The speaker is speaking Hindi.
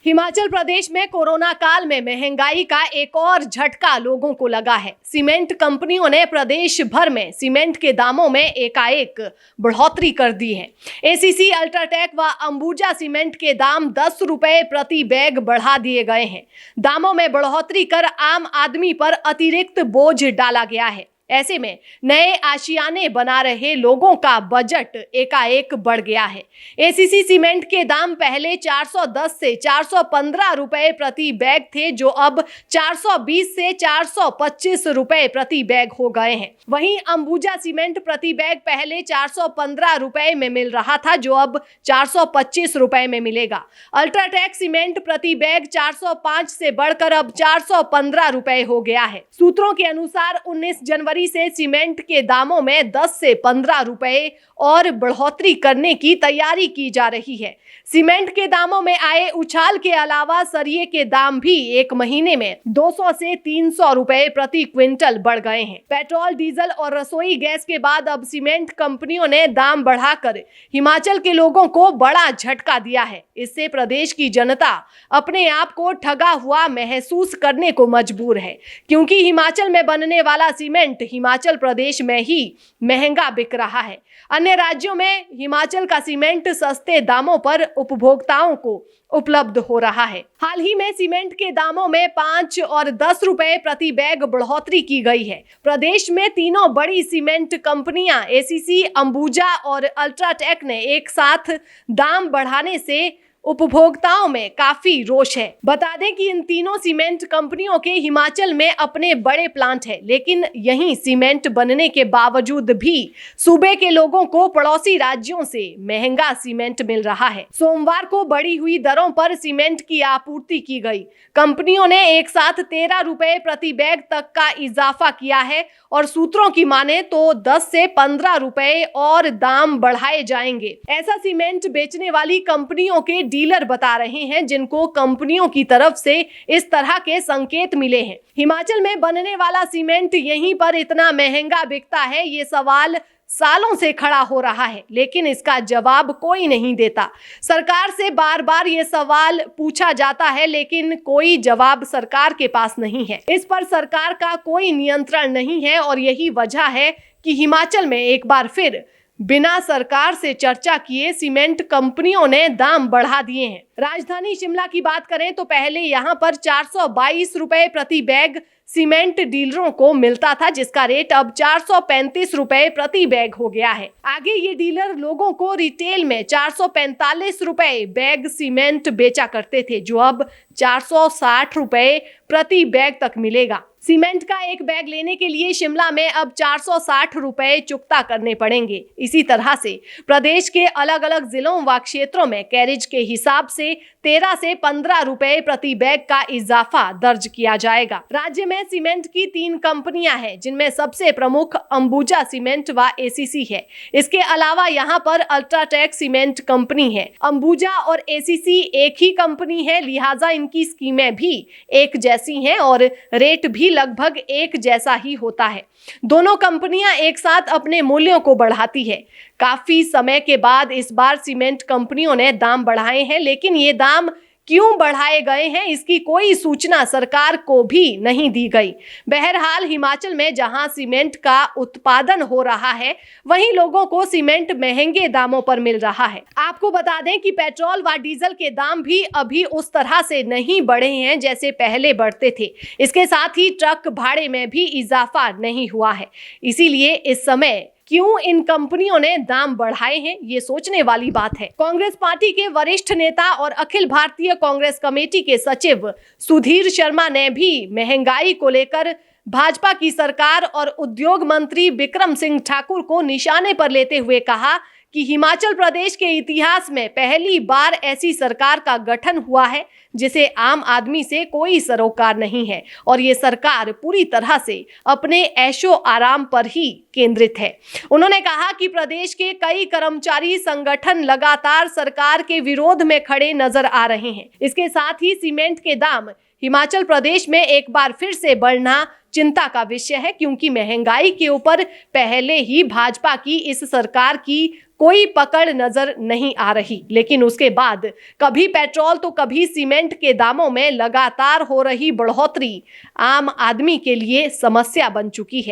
हिमाचल प्रदेश में कोरोना काल में महंगाई का एक और झटका लोगों को लगा है। सीमेंट कंपनियों ने प्रदेश भर में सीमेंट के दामों में एकाएक बढ़ोतरी कर दी है। एसीसी, अल्ट्राटेक व अंबुजा सीमेंट के दाम 10 रुपए प्रति बैग बढ़ा दिए गए हैं। दामों में बढ़ोतरी कर आम आदमी पर अतिरिक्त बोझ डाला गया है। ऐसे में नए आशियाने बना रहे लोगों का बजट एकाएक बढ़ गया है। एसीसी सीमेंट के दाम पहले 410 से 415 रुपए प्रति बैग थे, जो अब 420 से 425 रुपए प्रति बैग हो गए हैं। वहीं अंबुजा सीमेंट प्रति बैग पहले 415 रुपए में मिल रहा था, जो अब 425 रुपए में मिलेगा। अल्ट्राटेक सीमेंट प्रति बैग 405 से बढ़कर अब 415 रुपए हो गया है। सूत्रों के अनुसार 19 जनवरी से सीमेंट के दामों में 10 से 15 रुपए और बढ़ोतरी करने की तैयारी की जा रही है। सीमेंट के दामों में आए उछाल के अलावा सरिये के दाम भी एक महीने में 200 से 300 रुपए प्रति क्विंटल बढ़ गए हैं। पेट्रोल, डीजल और रसोई गैस के बाद अब सीमेंट कंपनियों ने दाम बढ़ाकर हिमाचल के लोगों को बड़ा झटका दिया है। इससे प्रदेश की जनता अपने आप को ठगा हुआ महसूस करने को मजबूर है, क्योंकि हिमाचल में बनने वाला सीमेंट हिमाचल प्रदेश में ही महंगा बिक रहा है। अन्य राज्यों में हिमाचल का सीमेंट सस्ते दामों पर उपभोक्ताओं को उपलब्ध हो रहा है। हाल ही में सीमेंट के दामों में 5 और 10 रुपए प्रति बैग बढ़ोतरी की गई है। प्रदेश में तीनों बड़ी सीमेंट कंपनियां एसीसी, अंबुजा और अल्ट्राटेक ने एक साथ दाम बढ़ाने से उपभोक्ताओं में काफी रोष है। बता दें कि इन तीनों सीमेंट कंपनियों के हिमाचल में अपने बड़े प्लांट हैं, लेकिन यहीं सीमेंट बनने के बावजूद भी सूबे के लोगों को पड़ोसी राज्यों से महंगा सीमेंट मिल रहा है। सोमवार को बढ़ी हुई दरों पर सीमेंट की आपूर्ति की गई। कंपनियों ने एक साथ 13 रुपए प्रति बैग तक का इजाफा किया है और सूत्रों की माने तो 10 से 15 रुपए और दाम बढ़ाए जाएंगे। ऐसा सीमेंट बेचने वाली कंपनियों के डीलर बता रहे हैं, जिनको कंपनियों की तरफ से इस तरह के संकेत मिले हैं। हिमाचल में बनने वाला सीमेंट यहीं पर इतना महंगा बिकता है, ये सवाल सालों से खड़ा हो रहा है, लेकिन इसका जवाब कोई नहीं देता। सरकार से बार बार ये सवाल पूछा जाता है, लेकिन कोई जवाब सरकार के पास नहीं है। इस पर सरकार का कोई नियंत्रण नहीं है और यही वजह है कि हिमाचल में एक बार फिर बिना सरकार से चर्चा किए सीमेंट कंपनियों ने दाम बढ़ा दिए हैं। राजधानी शिमला की बात करें तो पहले यहां पर 422 रुपए प्रति बैग सीमेंट डीलरों को मिलता था, जिसका रेट अब 435 रुपए प्रति बैग हो गया है। आगे ये डीलर लोगों को रिटेल में 445 रुपए बैग सीमेंट बेचा करते थे, जो अब 460 रुपए प्रति बैग तक मिलेगा। सीमेंट का एक बैग लेने के लिए शिमला में अब 460 रुपए चुकता करने पड़ेंगे। इसी तरह से प्रदेश के अलग अलग जिलों व क्षेत्रों में कैरेज के हिसाब से 13 से 15 रुपए प्रति बैग का इजाफा दर्ज किया जाएगा। राज्य में सीमेंट की 3 कंपनियां हैं, जिनमें सबसे प्रमुख अंबुजा सीमेंट व एसीसी है। इसके अलावा यहाँ पर अल्ट्राटेक सीमेंट कंपनी है। अंबुजा और एसीसी एक ही कंपनी है, लिहाजा इनकी स्कीमें भी एक जैसी हैं और रेट भी लगभग एक जैसा ही होता है। दोनों कंपनियां एक साथ अपने मूल्यों को बढ़ाती है। काफी समय के बाद इस बार सीमेंट कंपनियों ने दाम बढ़ाए हैं, लेकिन ये दाम क्यों बढ़ाए गए हैं, इसकी कोई सूचना सरकार को भी नहीं दी गई। बहरहाल हिमाचल में जहां सीमेंट का उत्पादन हो रहा है, वहीं लोगों को सीमेंट महंगे दामों पर मिल रहा है। आपको बता दें कि पेट्रोल व डीजल के दाम भी अभी उस तरह से नहीं बढ़े हैं जैसे पहले बढ़ते थे। इसके साथ ही ट्रक भाड़े में भी इजाफा नहीं हुआ है। इसीलिए इस समय क्यों इन कंपनियों ने दाम बढ़ाए हैं, ये सोचने वाली बात है। कांग्रेस पार्टी के वरिष्ठ नेता और अखिल भारतीय कांग्रेस कमेटी के सचिव सुधीर शर्मा ने भी महंगाई को लेकर भाजपा की सरकार और उद्योग मंत्री बिक्रम सिंह ठाकुर को निशाने पर लेते हुए कहा कि हिमाचल प्रदेश के इतिहास में पहली बार ऐसी सरकार का गठन हुआ है जिसे आम आदमी से कोई सरोकार नहीं है और ये सरकार पूरी तरह से अपने ऐशो आराम पर ही केंद्रित है। उन्होंने कहा कि प्रदेश के कई कर्मचारी संगठन लगातार सरकार के विरोध में खड़े नजर आ रहे हैं। इसके साथ ही सीमेंट के दाम हिमाचल प्रदेश में एक बार फिर से बढ़ना चिंता का विषय है, क्योंकि महंगाई के ऊपर पहले ही भाजपा की इस सरकार की कोई पकड़ नजर नहीं आ रही। लेकिन उसके बाद कभी पेट्रोल तो कभी सीमेंट के दामों में लगातार हो रही बढ़ोतरी आम आदमी के लिए समस्या बन चुकी है।